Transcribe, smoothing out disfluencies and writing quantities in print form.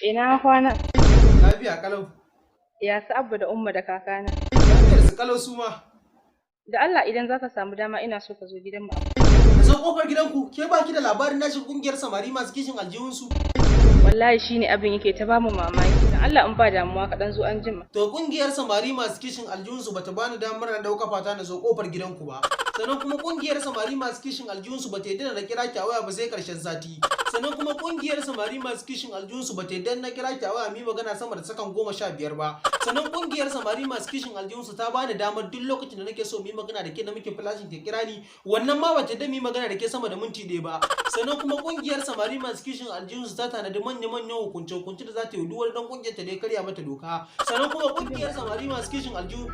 Ina kwana? Lafiya kalau. Ya su Abba da Umma da kakana. Lafiyar su kalau su ma. Da Allah idan zaka samu dama ina so ka zo gidan mu. Da zo kofar gidanku, ke baki da labarin nashin kungiyar samari masu kishin aljihunsu. Wallahi shine abin yake ta bamu mamaki. Dan Allah in ba damuwa ka dan zo an jima. To kungiyar samari masu kishin aljihunsu bata bani damar na dauka fata na zo kofar gidanku ba. Sannan kuma kungiyar samari masu kishin aljihunsu bata yadda na kira ki a waya ba sai karshen sati. Sannan kuma kungiyar samari masu kishin aljihunsu bata yadda na kira ki a waya mi magana sama da sakan 15 ba. Sannan kungiyar samari masu kishin aljihunsu ta bani damar duk lokacin da nake so mu yi magana da ke na muke flashin ke kira ni, wannan ma bata da mu yi magana da ke sama da minti 1 ba. Sannan kuma kungiyar samari masu kishin aljihunsu ta tanadi manya-manyan hukunce-hukunce da za ta yi duk wani dan kungiyar ta da ya karya mata doka. Sannan kuma kungiyar samari masu kishin aljihu